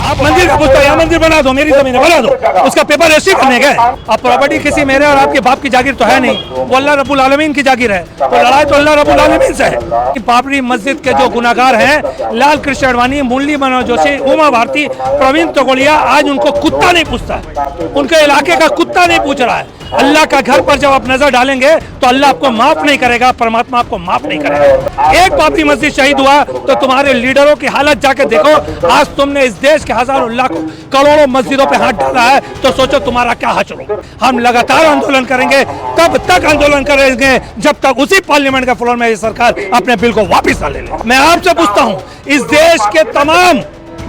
आप मंदिर का पूछते हो, यहाँ मंदिर बना दो, मेरी जमीन है बना दो, उसका पेपर रजिस्ट्री करने गए। अब प्रॉपर्टी किसी मेरे और आपके बाप की जागीर तो है नहीं, वो अल्लाह रब्बुल आलमीन की जागीर है। तो लड़ाई तो अल्लाह रब्बुल आलमीन से है कि बाबरी मस्जिद के जो गुनाहगार हैं, लाल कृष्ण आडवाणी, मुरली मनोहर जोशी, उमा भारती, प्रवीण तोगड़िया, आज उनको कुत्ता नहीं पूछता है, उनके इलाके का कुत्ता नहीं पूछ रहा है। अल्लाह का घर पर जब आप नजर डालेंगे तो अल्लाह आपको माफ नहीं करेगा, परमात्मा आपको माफ नहीं करेगा। एक बाबरी मस्जिद शहीद हुआ तो तुम्हारे लीडरों की हालत जाके देखो। आज तुमने इस देश के हजारों लाखों करोड़ों मस्जिदों पे हाथ डाला है, तो सोचो तुम्हारा क्या हाल होगा। हम लगातार आंदोलन करेंगे, तब तक आंदोलन करेंगे जब तक उसी पार्लियामेंट के फ्लोर में ये सरकार अपने बिल को वापिस ना ले ले। मैं आपसे पूछता हूँ, इस देश के तमाम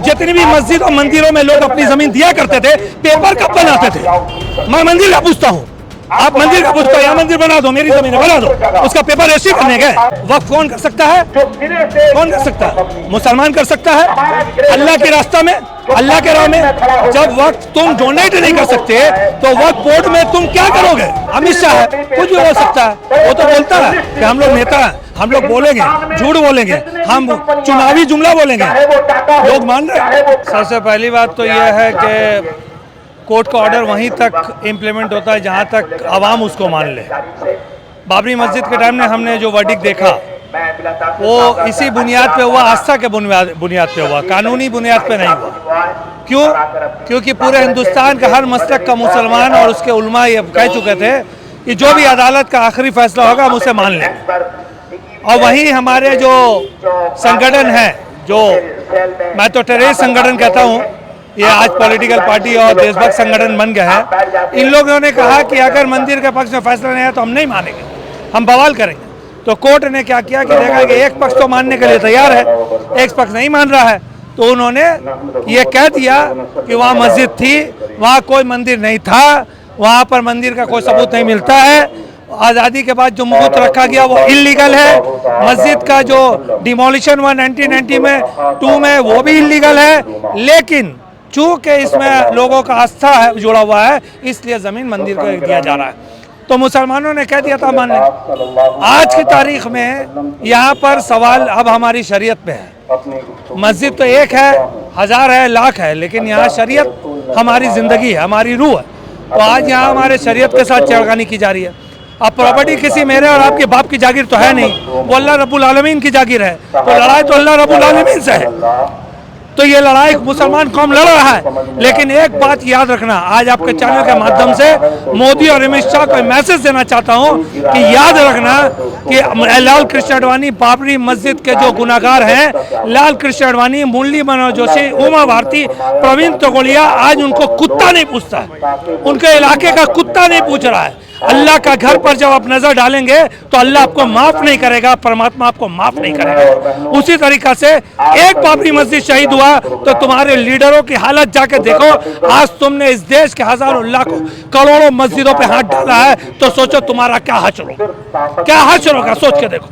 जितनी भी मस्जिद और मंदिरों में लोग अपनी जमीन दिया करते थे, पेपर कब बनाते थे? मैं मंदिर का पूछता हूँ, आप मंदिर का पूछते हो, यहाँ मंदिर बना दो, मेरी जमीन है बना दो, उसका पेपर रजिस्ट्री करने गए। वक्त कौन कर सकता है? कौन कर सकता है? मुसलमान कर सकता है। अल्लाह के रास्ता में, अल्लाह के राह में जब वक्त तुम डोनेट नहीं कर सकते तो वक्त बोर्ड में तुम क्या करोगे? अमित शाह है, कुछ भी हो सकता है, वो तो बोलता है कि हम लोग नेता हैं, हम लोग बोलेंगे, झूठ बोलेंगे, हम चुनावी जुमला बोलेंगे, लोग मान रहे हैं। सबसे पहली बात तो यह है कि कोर्ट का ऑर्डर वहीं तक इम्प्लीमेंट होता है जहां तक आवाम उसको मान ले। बाबरी मस्जिद के टाइम में हमने जो वर्डिक्ट देखा वो इसी बुनियाद पे हुआ, आस्था के बुनियाद पे हुआ, कानूनी बुनियाद पे नहीं हुआ। क्यों? क्योंकि पूरे हिंदुस्तान का हर मसलक का मुसलमान और उसके उलमा ये कह चुके थे कि जो भी अदालत का आखिरी फैसला होगा हम उसे मान लेंगे। और वहीं हमारे जो संगठन हैं, जो मैं तो टेररिस्ट संगठन कहता हूँ, ये आज पॉलिटिकल पार्टी और देशभक्त संगठन बन गया है, इन लोगों ने कहा कि अगर मंदिर के पक्ष में फैसला नहीं है तो हम नहीं मानेंगे, हम बवाल करेंगे। तो कोर्ट ने क्या किया कि देखा कि एक पक्ष तो मानने के लिए तैयार है, एक पक्ष नहीं मान रहा है, तो उन्होंने ये कह दिया कि वहाँ मस्जिद थी, वहाँ कोई मंदिर नहीं था, वहाँ पर मंदिर का कोई सबूत नहीं मिलता है। आज़ादी के बाद जो मुहूर्त रखा गया वो इल्लीगल है। मस्जिद का जो डिमोलिशन हुआ 1992 में वो भी इल्लीगल है, लेकिन चूँकि इसमें लोगों का आस्था है जुड़ा हुआ है, इसलिए ज़मीन मंदिर को दिया जा रहा है। तो मुसलमानों ने कह दिया था मान लें। आज की तारीख में यहाँ पर सवाल अब हमारी शरीयत पे है। मस्जिद तो एक है, हज़ार है, लाख है, लेकिन यहाँ शरीयत हमारी ज़िंदगी है, हमारी रूह है। तो आज यहाँ हमारे शरीयत के साथ छेड़खानी की जा रही है। अब प्रॉपर्टी किसी मेरे और आपके बाप की जागीर तो है नहीं, वो अल्लाह रब्बुल आलमीन की जागीर है। तो लड़ाई तो अल्लाह रब्बुल आलमीन से है। तो ये लड़ाई मुसलमान कौम लड़ रहा है। लेकिन एक बात याद रखना, आज आपके चैनल के माध्यम से मोदी और अमित शाह को मैसेज देना चाहता हूं कि याद रखना कि लाल कृष्ण आडवाणी, बाबरी मस्जिद के जो गुनाहगार हैं, लाल कृष्ण आडवाणी, मुरली मनोहर जोशी, उमा भारती, प्रवीण तोगड़िया, आज उनको कुत्ता नहीं पूछता है, उनके इलाके का कुत्ता नहीं पूछ रहा है। अल्लाह का घर पर जब आप नजर डालेंगे तो अल्लाह आपको माफ नहीं करेगा, परमात्मा आपको माफ नहीं करेगा। उसी तरीका से एक बाबरी मस्जिद शहीद हुआ तो तुम्हारे लीडरों की हालत जाके देखो। आज तुमने इस देश के हजारों लाखों करोड़ों मस्जिदों पे हाथ डाला है, तो सोचो तुम्हारा क्या हश्र होगा, क्या हश्र होगा, सोच के देखो।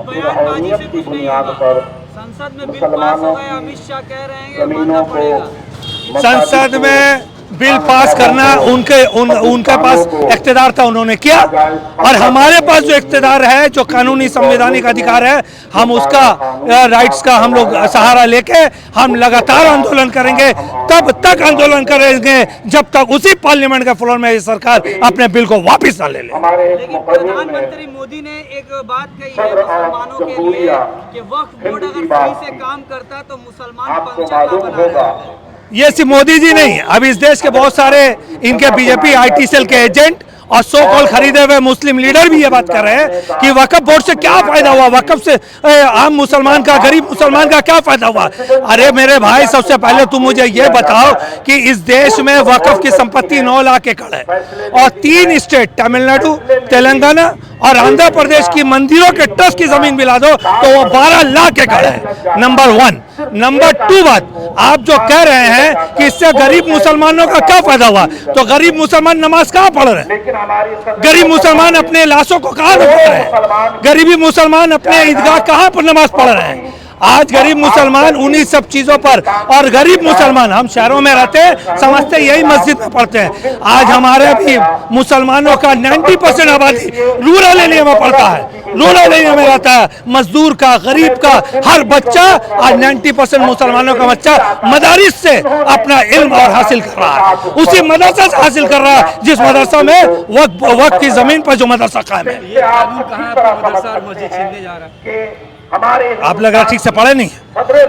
बयानबाजी से कुछ नहीं होगा। संसद में बिल पास हो गया, अमित शाह कह रहे हैं कि मानना पड़ेगा। संसद में बिल पास करना उनके पास इख्तियार था, उन्होंने किया। और हमारे पास जो इख्तियार है, जो कानूनी संवैधानिक अधिकार है, हम उसका राइट्स का हम लोग सहारा लेके हम लगातार आंदोलन करेंगे, तब तक आंदोलन करेंगे जब तक उसी पार्लियामेंट के फ्लोर में ये सरकार अपने बिल को वापस ना ले ले। लेकिन प्रधानमंत्री मोदी ने एक बात कही है मुसलमानों के लिए कि वक्फ बोर्ड अगर सही से काम करता तो मुसलमान पंचायत बना रहे। ये सिर्फ मोदी जी नहीं, अब इस देश के बहुत सारे इनके बीजेपी IT सेल के एजेंट और सो कॉल खरीदे हुए मुस्लिम लीडर भी ये बात कर रहे हैं कि वक्फ बोर्ड से क्या फायदा हुआ, वक्फ से आम मुसलमान का, गरीब मुसलमान का क्या फायदा हुआ। अरे मेरे भाई, सबसे पहले तुम मुझे ये बताओ कि इस देश में वक्फ की संपत्ति 9 लाख एकड़ है और 3 स्टेट तमिलनाडु, तेलंगाना और आंध्र प्रदेश की मंदिरों के ट्रस्ट की जमीन मिला दो तो वो 12 लाख एकड़ है। नंबर 1। नंबर 2 बात, आप जो कह रहे हैं कि इससे गरीब मुसलमानों का क्या फायदा हुआ, तो गरीब मुसलमान नमाज कहाँ पढ़ रहे हैं? गरीब मुसलमान अपने लाशों को कहाँ रख रहे हैं? गरीबी मुसलमान अपने ईदगाह कहाँ पर नमाज पढ़ रहे हैं? आज गरीब मुसलमान उन्हीं सब चीजों पर, और गरीब मुसलमान हम शहरों में रहते हैं, समझते यही मस्जिद में पढ़ते हैं। आज हमारे भी मुसलमानों का 90% आबादी रूरल एरिया में पढ़ता है, रूरल एरिया में रहता है। मजदूर का, गरीब का हर बच्चा, आज 90% मुसलमानों का बच्चा मदारिस से अपना इल्म और हासिल कर रहा है, उसी मदरसा से हासिल कर रहा है जिस मदरसा में वक्त की जमीन पर जो मदरसा कायम है। ये कानून कहाँ पर मदरसा और मस्जिद छीनने जा रहा है? आप लग रहा ठीक से पढ़े नहीं।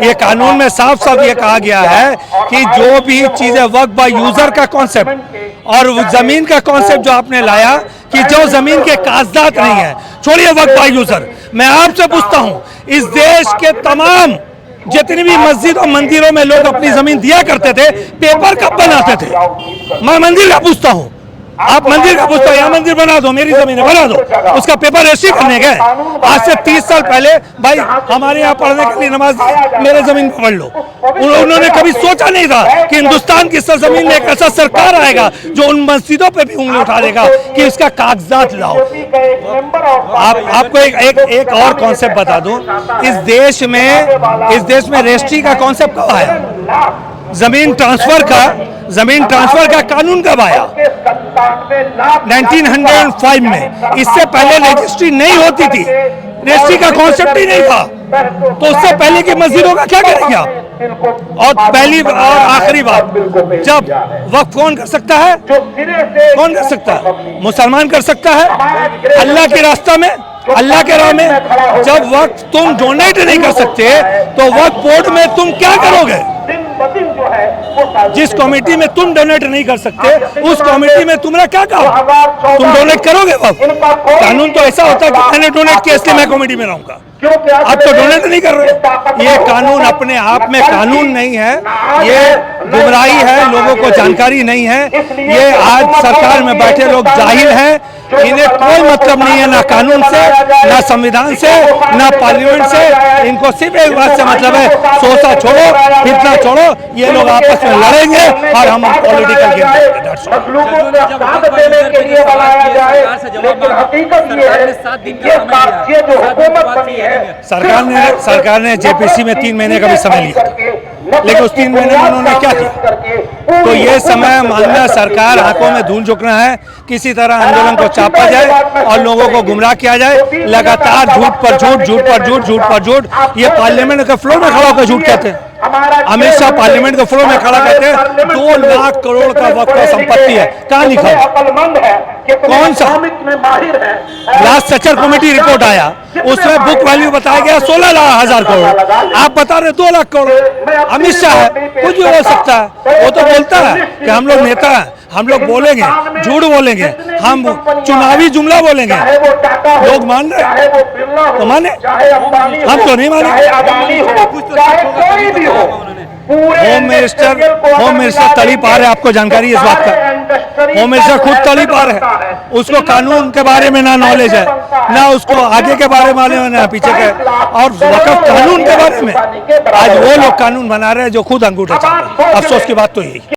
ये कानून में साफ साफ ये कहा गया है कि जो भी चीजें वक्फ बाय यूजर का कॉन्सेप्ट और जमीन का कॉन्सेप्ट जो आपने लाया कि जो जमीन के कागजात नहीं है, छोड़िए वक्फ बाय यूजर, मैं आपसे पूछता हूँ इस देश के तमाम जितनी भी मस्जिद और मंदिरों में लोग अपनी जमीन दिया करते थे, पेपर कब बनाते थे? मैं मंदिर का पूछता हूँ, आप मंदिर का पूछते हो, यहाँ मंदिर बना दो, मेरी जमीन है बना दो, उसका पेपर रजिस्ट्री करने गए। आज से 30 साल पहले भाई हमारे यहाँ पढ़ने के लिए नमाज मेरे जमीन पर पढ़ लो। उन्होंने कभी सोचा नहीं था कि हिंदुस्तान की सरजमीन में एक ऐसा सरकार आएगा जो उन मस्जिदों पे भी उंगली उठा देगा कि इसका कागजात लाओ। आपको एक और कॉन्सेप्ट बता दूं, इस देश में रजिस्ट्री का कॉन्सेप्ट कब आया? जमीन ट्रांसफर का कानून कब आया? 1905 में। इससे पहले रजिस्ट्री नहीं होती थी, रजिस्ट्री का कॉन्सेप्ट ही नहीं था। तो उससे पहले की मस्जिदों का क्या करेंगे आप? और पहली और आखिरी बात, जब वक्फ कौन कर सकता है? कौन कर सकता है? मुसलमान कर सकता है अल्लाह के रास्ता में, अल्लाह के राह में। जब वक्त तुम डोनेट नहीं कर सकते तो वक्फ बोर्ड में तुम क्या करोगे? जिस कमेटी में तुम डोनेट नहीं कर सकते उस कमेटी में तुम्हारा क्या काम? तुम डोनेट करोगे? कानून तो ऐसा होता है कि मैंने डोनेट किया इसलिए मैं कमेटी में रहूंगा, आप तो डोनेट नहीं कर रहे। ये कानून अपने आप में कानून नहीं है, ये गुमराही है, लोगों को जानकारी नहीं है। ये आज सरकार में बैठे लोग जाहिल हैं, इन्हें कोई मतलब नहीं है ना कानून से, ना संविधान से, ना पार्लियामेंट से। इनको सिर्फ एक बात से मतलब है, सोचा छोड़ो, फितना छोड़ो, ये लोग आपस में लड़ेंगे और हम पॉलिटिकल गेम खेलेंगे। सरकार ने जेपीसी में 3 महीने का भी समय लिया था, लेकिन उस 3 महीने में उन्होंने क्या किया? तो ये समय मानना सरकार आंखों में धूल झोंकना है, किसी तरह आंदोलन को चापा जाए और लोगों को गुमराह किया जाए। लगातार झूठ पर झूठ, झूठ पर झूठ, झूठ पर झूठ। ये पार्लियामेंट के फ्लोर में खड़ा होकर झूठ कहते हैं। अमित शाह पार्लियामेंट के फ्लोर में खड़ा कहते हैं 2 लाख करोड़ का वक्फ संपत्ति है। कहाँ लिखा है? कौन सा? लास्ट सेक्टर कमेटी रिपोर्ट आया, उसमें बुक वैल्यू बताया गया 16,000 करोड़, आप बता रहे 2 लाख करोड़। अमित शाह है, कुछ भी हो सकता है। वो तो बोलता है कि हम लोग नेता हैं, हम लोग बोलेंगे, झूठ बोलेंगे, हम चुनावी जुमला बोलेंगे। लोग मान रहे तो माने, हम तो नहीं माने। होम मिनिस्टर तली पार है, आपको जानकारी है इस बात का? होम मिनिस्टर खुद तली पार है, उसको कानून के बारे में ना नॉलेज है, ना उसको आगे के बारे में, ना पीछे के, और वक्फ कानून के बारे में आज वो लोग कानून बना रहे हैं जो खुद अंगूठा चाट रहे हैं। अफसोस की बात तो यही।